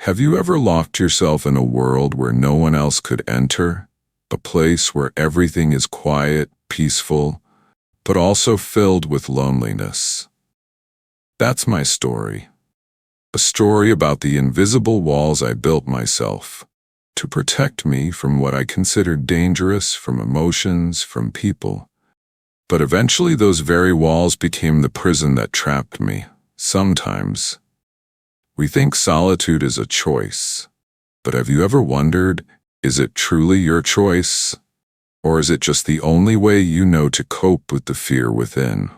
Have you ever locked yourself in a world where no one else could enter? A place where everything is quiet, peaceful, but also filled with loneliness. That's my story. A story about the invisible walls I built myself to protect me from what I considered dangerous, from emotions, from people. But eventually those very walls became the prison that trapped me. Sometimes we think solitude is a choice, but have you ever wondered, is it truly your choice? Or is it just the only way you know to cope with the fear within?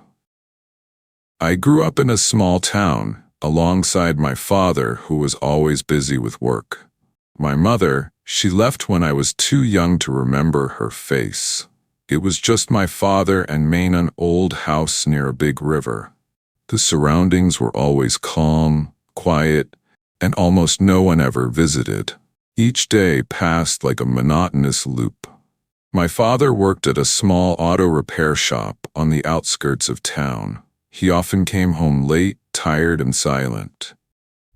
I grew up in a small town, alongside my father, who was always busy with work. My mother, she left when I was too young to remember her face. It was just my father and me in an old house near a big river. The surroundings were always calm, quiet, and almost no one ever visited. Each day passed like a monotonous loop. My father worked at a small auto repair shop on the outskirts of town. He often came home late, tired and silent.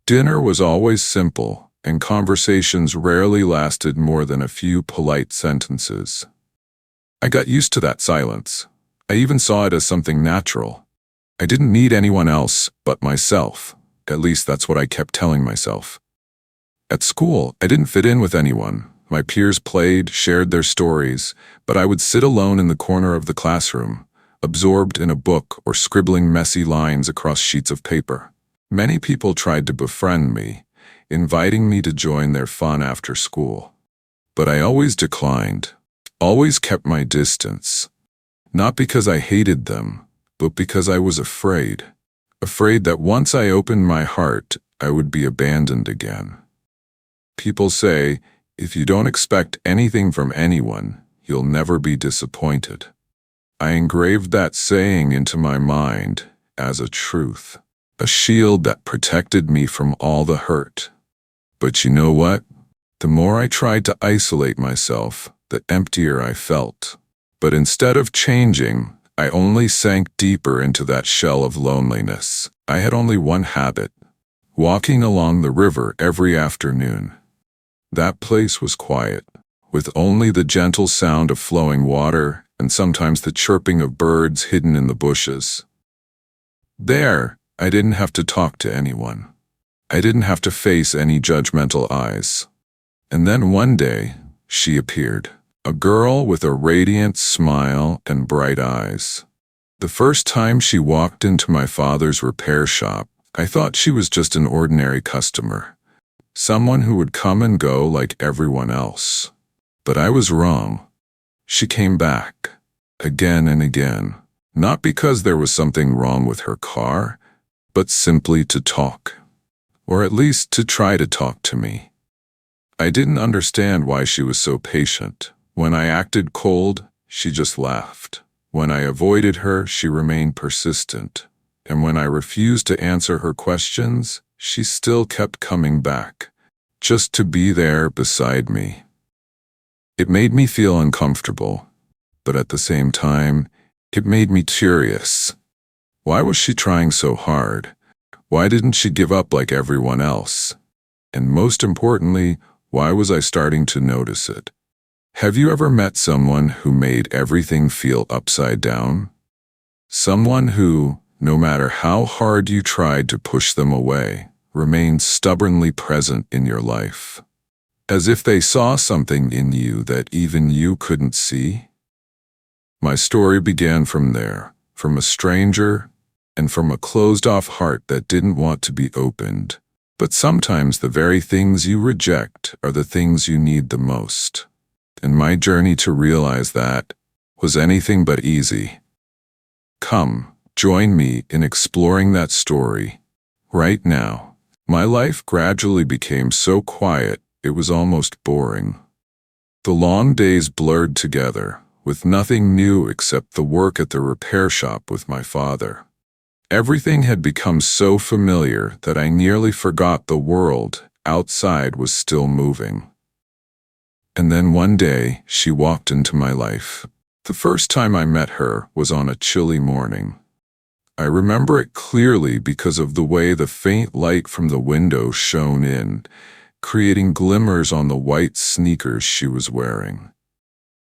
Dinner was always simple, and conversations rarely lasted more than a few polite sentences. I got used to that silence. I even saw it as something natural. I didn't need anyone else but myself. At least that's what I kept telling myself. At school, I didn't fit in with anyone. My peers played, shared their stories, but I would sit alone in the corner of the classroom, absorbed in a book or scribbling messy lines across sheets of paper. Many people tried to befriend me, inviting me to join their fun after school. But I always declined, always kept my distance. Not because I hated them, but because I was afraid. Afraid that once I opened my heart, I would be abandoned again. People say, if you don't expect anything from anyone, you'll never be disappointed. I engraved that saying into my mind as a truth, a shield that protected me from all the hurt. But you know what? The more I tried to isolate myself, the emptier I felt. But instead of changing, I only sank deeper into that shell of loneliness. I had only one habit: walking along the river every afternoon. That place was quiet, with only the gentle sound of flowing water and sometimes the chirping of birds hidden in the bushes. There, I didn't have to talk to anyone. I didn't have to face any judgmental eyes. And then one day, she appeared. A girl with a radiant smile and bright eyes. The first time she walked into my father's repair shop, I thought she was just an ordinary customer. Someone who would come and go like everyone else. But I was wrong. She came back, again and again, not because there was something wrong with her car, but simply to talk. Or at least to try to talk to me. I didn't understand why she was so patient. When I acted cold, she just laughed. When I avoided her, she remained persistent. And when I refused to answer her questions, she still kept coming back, just to be there beside me. It made me feel uncomfortable, but at the same time, it made me curious. Why was she trying so hard? Why didn't she give up like everyone else? And most importantly, why was I starting to notice it? Have you ever met someone who made everything feel upside down? Someone who, no matter how hard you tried to push them away, remained stubbornly present in your life. As if they saw something in you that even you couldn't see? My story began from there, from a stranger, and from a closed-off heart that didn't want to be opened. But sometimes the very things you reject are the things you need the most. And my journey to realize that was anything but easy. Come, join me in exploring that story. Right now, my life gradually became so quiet, it was almost boring. The long days blurred together, with nothing new except the work at the repair shop with my father. Everything had become so familiar that I nearly forgot the world outside was still moving. And then one day, she walked into my life. The first time I met her was on a chilly morning. I remember it clearly because of the way the faint light from the window shone in, creating glimmers on the white sneakers she was wearing.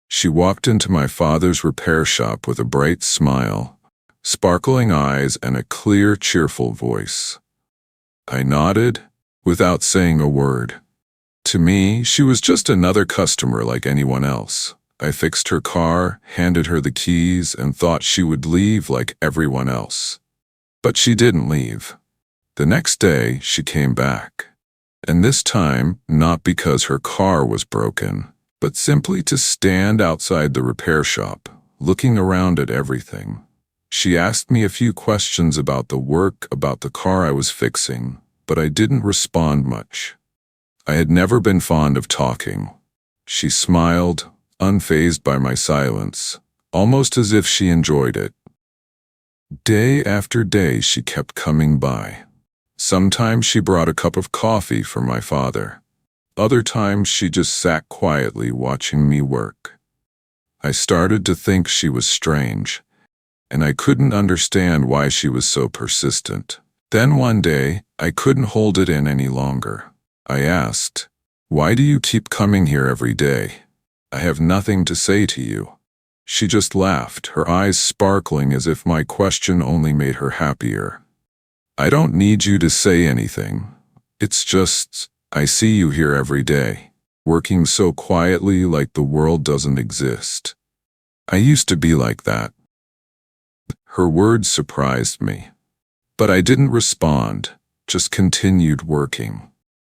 She walked into my father's repair shop with a bright smile, sparkling eyes, and a clear, cheerful voice. I nodded, without saying a word. To me, she was just another customer like anyone else. I fixed her car, handed her the keys, and thought she would leave like everyone else. But she didn't leave. The next day, she came back. And this time, not because her car was broken, but simply to stand outside the repair shop, looking around at everything. She asked me a few questions about the work, about the car I was fixing, but I didn't respond much. I had never been fond of talking. She smiled, unfazed by my silence, almost as if she enjoyed it. Day after day, she kept coming by. Sometimes she brought a cup of coffee for my father. Other times she just sat quietly watching me work. I started to think she was strange, and I couldn't understand why she was so persistent. Then one day, I couldn't hold it in any longer. I asked, "Why do you keep coming here every day? I have nothing to say to you." She just laughed, her eyes sparkling as if my question only made her happier. "I don't need you to say anything. It's just, I see you here every day, working so quietly like the world doesn't exist. I used to be like that." Her words surprised me. But I didn't respond, just continued working.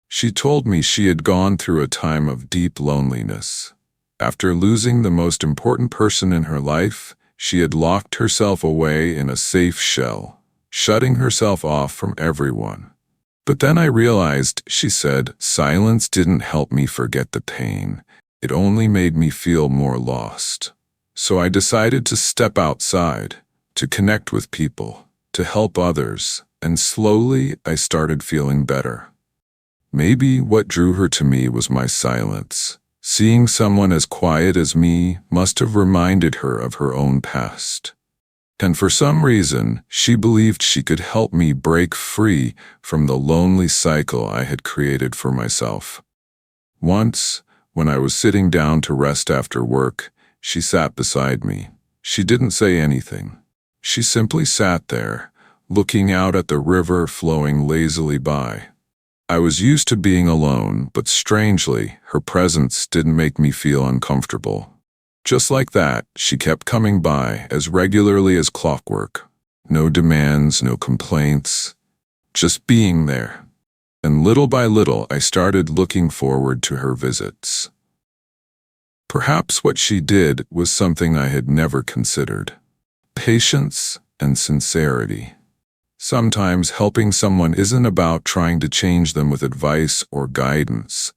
She told me she had gone through a time of deep loneliness. After losing the most important person in her life, she had locked herself away in a safe shell, shutting herself off from everyone. But then I realized, she said, silence didn't help me forget the pain. It only made me feel more lost. So I decided to step outside, to connect with people, to help others, and slowly I started feeling better. Maybe what drew her to me was my silence. Seeing someone as quiet as me must have reminded her of her own past. And for some reason, she believed she could help me break free from the lonely cycle I had created for myself. Once, when I was sitting down to rest after work, she sat beside me. She didn't say anything. She simply sat there, looking out at the river flowing lazily by. I was used to being alone, but strangely, her presence didn't make me feel uncomfortable. Just like that, she kept coming by as regularly as clockwork. No demands, no complaints, just being there. And little by little, I started looking forward to her visits. Perhaps what she did was something I had never considered. Patience and sincerity. Sometimes helping someone isn't about trying to change them with advice or guidance.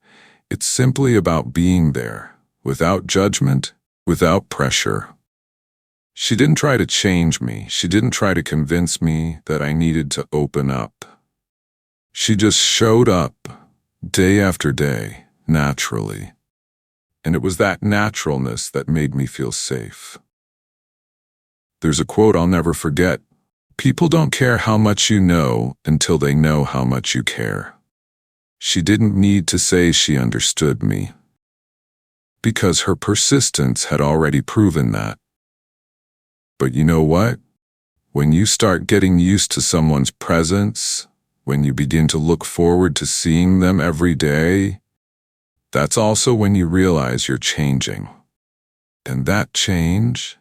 It's simply about being there, without judgment, without pressure. She didn't try to change me. She didn't try to convince me that I needed to open up. She just showed up, day after day, naturally. And it was that naturalness that made me feel safe. There's a quote I'll never forget. People don't care how much you know until they know how much you care. She didn't need to say she understood me, because her persistence had already proven that. But you know what? When you start getting used to someone's presence, when you begin to look forward to seeing them every day, that's also when you realize you're changing. And that change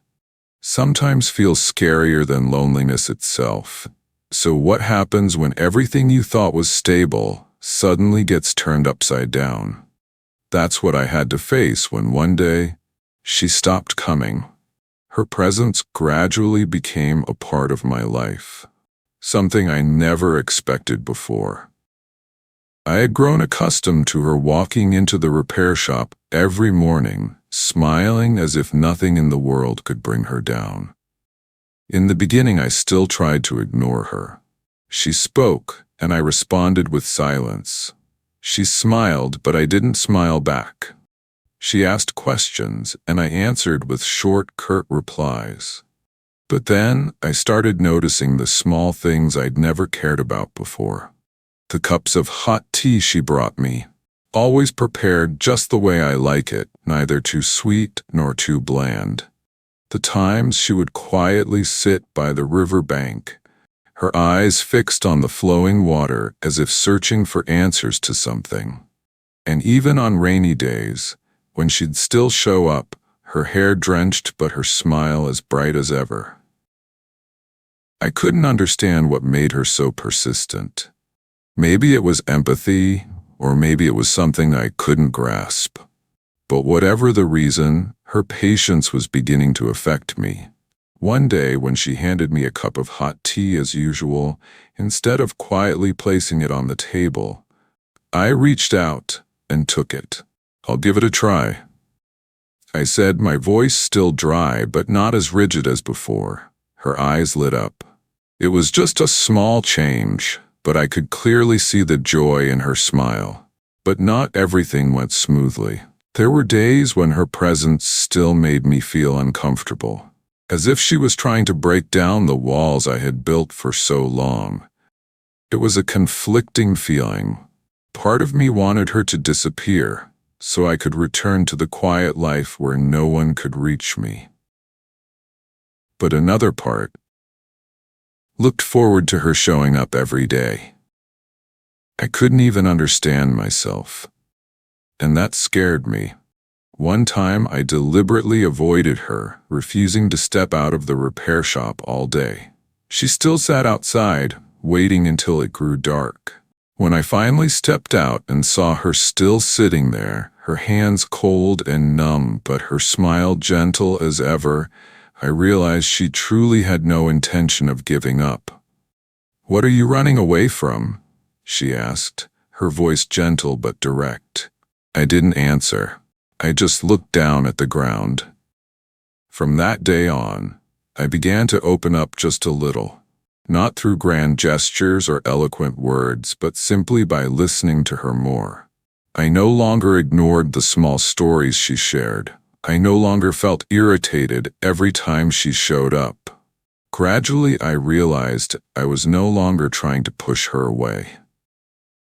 sometimes feels scarier than loneliness itself. So what happens when everything you thought was stable suddenly gets turned upside down? That's what I had to face when one day she stopped coming. Her presence gradually became a part of my life, something I never expected before. I had grown accustomed to her walking into the repair shop every morning, smiling as if nothing in the world could bring her down. In the beginning, I still tried to ignore her. She spoke, and I responded with silence. She smiled, but I didn't smile back. She asked questions, and I answered with short, curt replies. But then, I started noticing the small things I'd never cared about before. The cups of hot tea she brought me, always prepared just the way I like it, neither too sweet nor too bland. The times she would quietly sit by the river bank, her eyes fixed on the flowing water as if searching for answers to something. And even on rainy days, when she'd still show up, her hair drenched but her smile as bright as ever. I couldn't understand what made her so persistent. Maybe it was empathy, or maybe it was something I couldn't grasp. But whatever the reason, her patience was beginning to affect me. One day, when she handed me a cup of hot tea as usual, instead of quietly placing it on the table, I reached out and took it. "I'll give it a try," I said, my voice still dry but not as rigid as before. Her eyes lit up. It was just a small change, but I could clearly see the joy in her smile. But not everything went smoothly. There were days when her presence still made me feel uncomfortable, as if she was trying to break down the walls I had built for so long. It was a conflicting feeling. Part of me wanted her to disappear, so I could return to the quiet life where no one could reach me. But another part looked forward to her showing up every day. I couldn't even understand myself, and that scared me. One time I deliberately avoided her, refusing to step out of the repair shop all day. She still sat outside, waiting until it grew dark. When I finally stepped out and saw her still sitting there, her hands cold and numb but her smile gentle as ever, I realized she truly had no intention of giving up. "What are you running away from?" she asked, her voice gentle but direct. I didn't answer. I just looked down at the ground. From that day on, I began to open up just a little. Not through grand gestures or eloquent words, but simply by listening to her more. I no longer ignored the small stories she shared. I no longer felt irritated every time she showed up. Gradually, I realized I was no longer trying to push her away.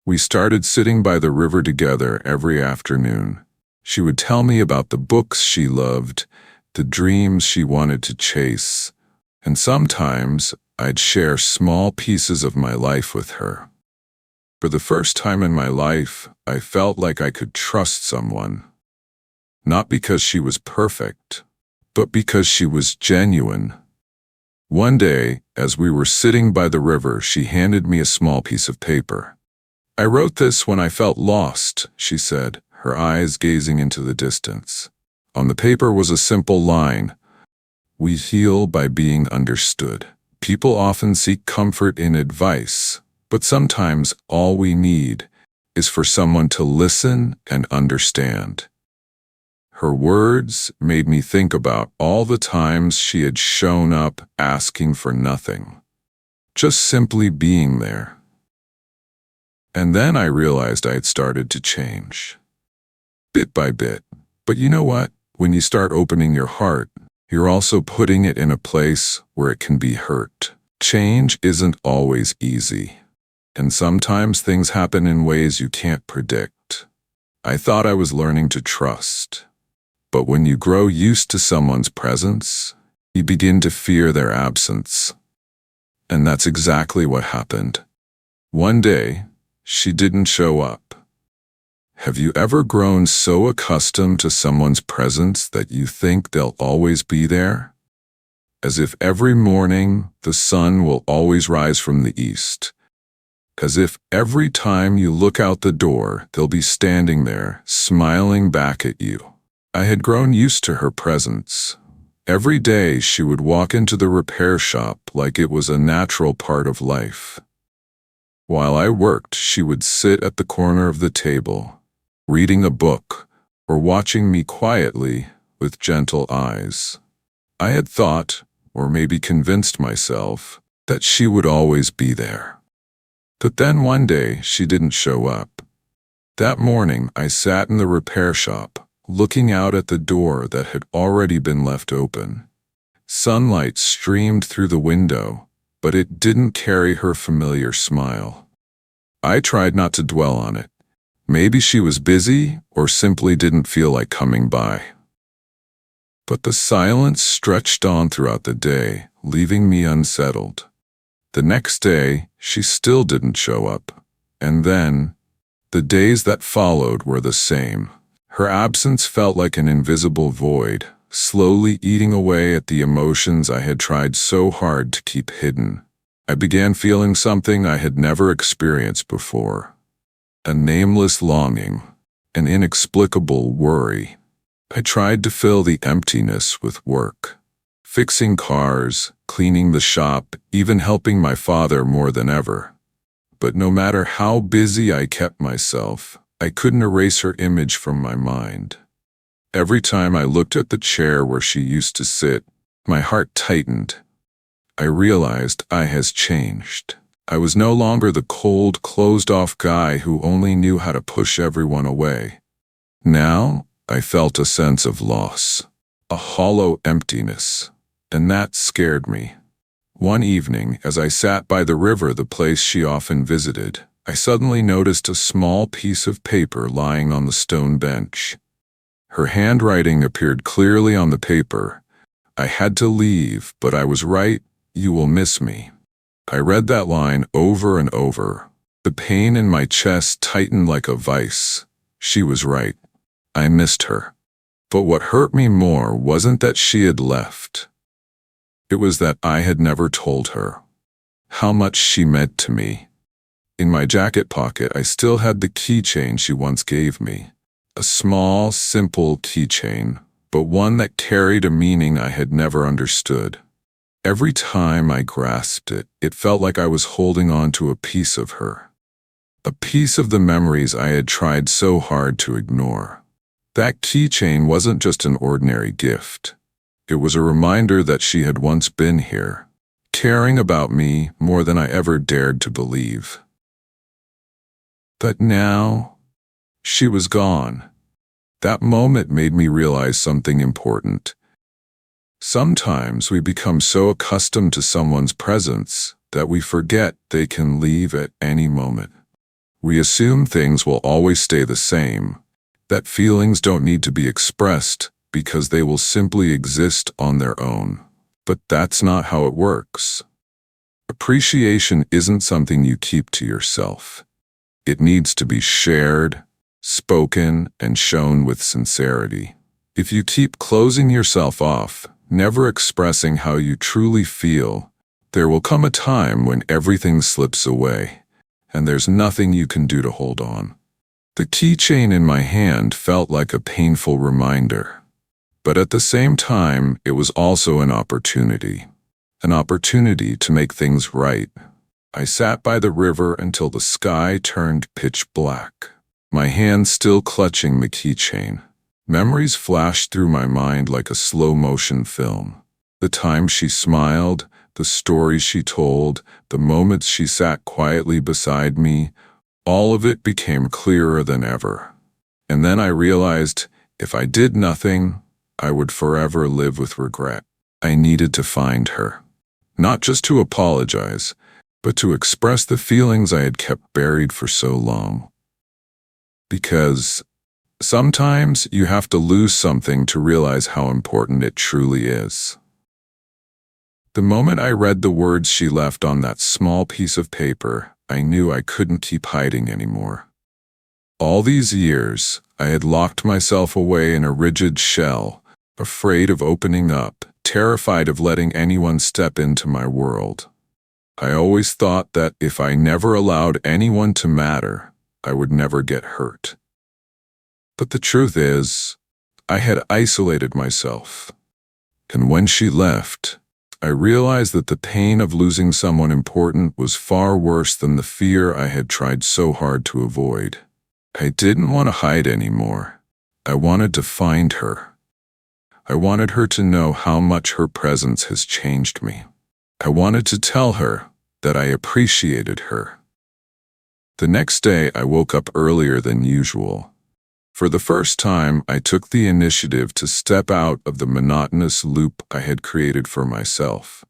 We started sitting by the river together every afternoon. She would tell me about the books she loved, the dreams she wanted to chase, and sometimes I'd share small pieces of my life with her. For the first time in my life, I felt like I could trust someone. Not because she was perfect, but because she was genuine. One day, as we were sitting by the river, she handed me a small piece of paper. "I wrote this when I felt lost," she said, her eyes gazing into the distance. On the paper was a simple line: "We heal by being understood." People often seek comfort in advice, but sometimes all we need is for someone to listen and understand. Her words made me think about all the times she had shown up asking for nothing, just simply being there. And then I realized I had started to change, bit by bit. But you know what? When you start opening your heart, you're also putting it in a place where it can be hurt. Change isn't always easy, and sometimes things happen in ways you can't predict. I thought I was learning to trust, but when you grow used to someone's presence, you begin to fear their absence. And that's exactly what happened. One day, she didn't show up. Have you ever grown so accustomed to someone's presence that you think they'll always be there? As if every morning the sun will always rise from the east. As if every time you look out the door, they'll be standing there, smiling back at you. I had grown used to her presence. Every day she would walk into the repair shop like it was a natural part of life. While I worked, she would sit at the corner of the table, reading a book, or watching me quietly with gentle eyes. I had thought, or maybe convinced myself, that she would always be there. But then one day, she didn't show up. That morning, I sat in the repair shop, looking out at the door that had already been left open. Sunlight streamed through the window, but it didn't carry her familiar smile. I tried not to dwell on it. Maybe she was busy or simply didn't feel like coming by. But the silence stretched on throughout the day, leaving me unsettled. The next day, she still didn't show up. And then, the days that followed were the same. Her absence felt like an invisible void, slowly eating away at the emotions I had tried so hard to keep hidden. I began feeling something I had never experienced before. A nameless longing, an inexplicable worry. I tried to fill the emptiness with work. Fixing cars, cleaning the shop, even helping my father more than ever. But no matter how busy I kept myself, I couldn't erase her image from my mind. Every time I looked at the chair where she used to sit, my heart tightened. I realized I had changed. I was no longer the cold, closed-off guy who only knew how to push everyone away. Now, I felt a sense of loss, a hollow emptiness, and that scared me. One evening, as I sat by the river, the place she often visited, I suddenly noticed a small piece of paper lying on the stone bench. Her handwriting appeared clearly on the paper. I had to leave, but I was right. You will miss me. I read that line over and over. The pain in my chest tightened like a vice. She was right. I missed her. But what hurt me more wasn't that she had left. It was that I had never told her how much she meant to me. In my jacket pocket, I still had the keychain she once gave me. A small, simple keychain, but one that carried a meaning I had never understood. Every time I grasped it, it felt like I was holding on to a piece of her. A piece of the memories I had tried so hard to ignore. That keychain wasn't just an ordinary gift. It was a reminder that she had once been here, caring about me more than I ever dared to believe. But now, she was gone. That moment made me realize something important. Sometimes we become so accustomed to someone's presence that we forget they can leave at any moment. We assume things will always stay the same, that feelings don't need to be expressed because they will simply exist on their own. But that's not how it works. Appreciation isn't something you keep to yourself. It needs to be shared, spoken, and shown with sincerity. If you keep closing yourself off, never expressing how you truly feel, there will come a time when everything slips away, and there's nothing you can do to hold on. The keychain in my hand felt like a painful reminder, but at the same time, it was also an opportunity to make things right. I sat by the river until the sky turned pitch black, my hand still clutching the keychain. Memories flashed through my mind like a slow-motion film. The time she smiled, the stories she told, the moments she sat quietly beside me, all of it became clearer than ever. And then I realized, if I did nothing, I would forever live with regret. I needed to find her. Not just to apologize, but to express the feelings I had kept buried for so long. Because sometimes you have to lose something to realize how important it truly is. The moment I read the words she left on that small piece of paper, I knew I couldn't keep hiding anymore. All these years, I had locked myself away in a rigid shell, afraid of opening up, terrified of letting anyone step into my world. I always thought that if I never allowed anyone to matter, I would never get hurt. But the truth is, I had isolated myself. And when she left, I realized that the pain of losing someone important was far worse than the fear I had tried so hard to avoid. I didn't want to hide anymore. I wanted to find her. I wanted her to know how much her presence has changed me. I wanted to tell her that I appreciated her. The next day, I woke up earlier than usual. For the first time, I took the initiative to step out of the monotonous loop I had created for myself.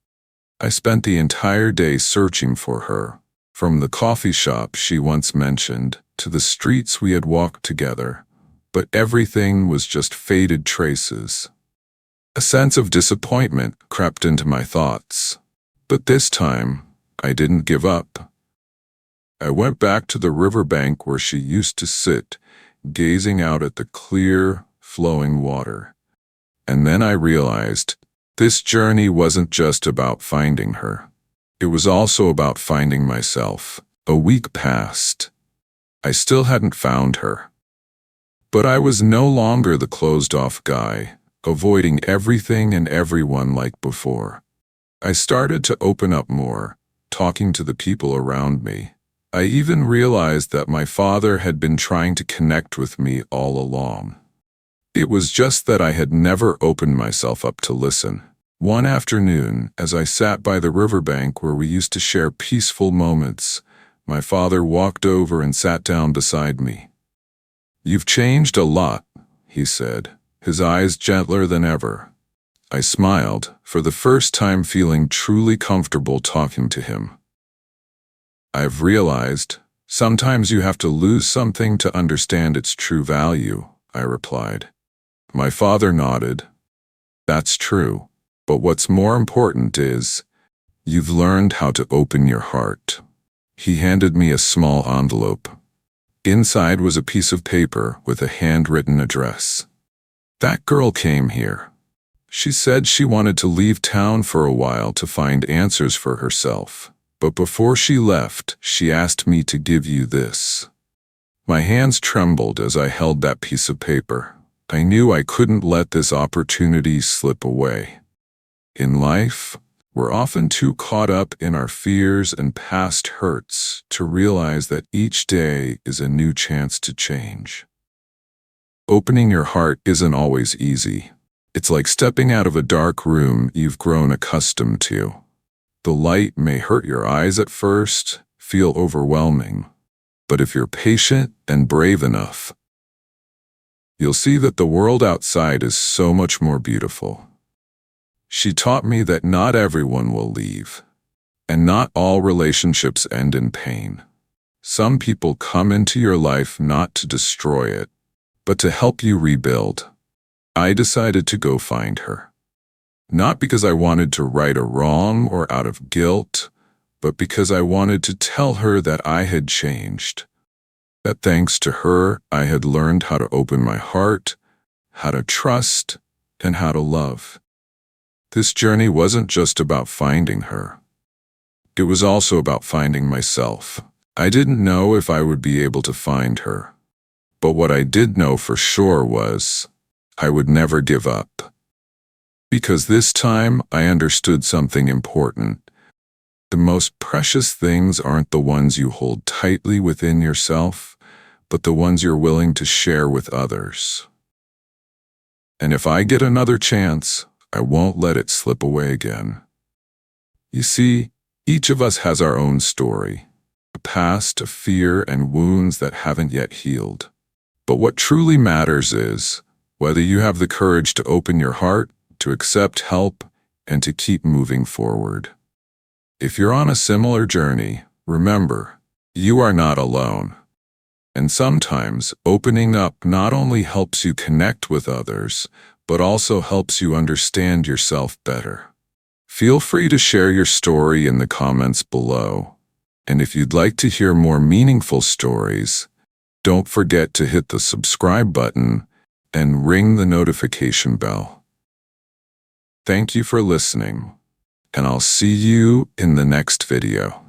I spent the entire day searching for her, from the coffee shop she once mentioned, to the streets we had walked together, but everything was just faded traces. A sense of disappointment crept into my thoughts, but this time I didn't give up. I went back to the riverbank where she used to sit, gazing out at the clear, flowing water. And then I realized this journey wasn't just about finding her. It was also about finding myself. A week passed. I still hadn't found her. But I was no longer the closed-off guy, avoiding everything and everyone like before. I started to open up more, talking to the people around me. I even realized that my father had been trying to connect with me all along. It was just that I had never opened myself up to listen. One afternoon, as I sat by the riverbank where we used to share peaceful moments, my father walked over and sat down beside me. "You've changed a lot," he said, his eyes gentler than ever. I smiled, for the first time feeling truly comfortable talking to him. "I've realized, sometimes you have to lose something to understand its true value," I replied. My father nodded. "That's true, but what's more important is, you've learned how to open your heart." He handed me a small envelope. Inside was a piece of paper with a handwritten address. "That girl came here. She said she wanted to leave town for a while to find answers for herself. But before she left, she asked me to give you this." My hands trembled as I held that piece of paper. I knew I couldn't let this opportunity slip away. In life, we're often too caught up in our fears and past hurts to realize that each day is a new chance to change. Opening your heart isn't always easy. It's like stepping out of a dark room you've grown accustomed to. The light may hurt your eyes at first, feel overwhelming, but if you're patient and brave enough, you'll see that the world outside is so much more beautiful. She taught me that not everyone will leave, and not all relationships end in pain. Some people come into your life not to destroy it, but to help you rebuild. I decided to go find her. Not because I wanted to right a wrong or out of guilt, but because I wanted to tell her that I had changed. That thanks to her, I had learned how to open my heart, how to trust, and how to love. This journey wasn't just about finding her. It was also about finding myself. I didn't know if I would be able to find her. But what I did know for sure was, I would never give up. Because this time, I understood something important. The most precious things aren't the ones you hold tightly within yourself, but the ones you're willing to share with others. And if I get another chance, I won't let it slip away again. You see, each of us has our own story, a past of fear and wounds that haven't yet healed. But what truly matters is, whether you have the courage to open your heart, to accept help, and to keep moving forward. If you're on a similar journey, remember, you are not alone. And sometimes, opening up not only helps you connect with others, but also helps you understand yourself better. Feel free to share your story in the comments below. And if you'd like to hear more meaningful stories, don't forget to hit the subscribe button and ring the notification bell. Thank you for listening, and I'll see you in the next video.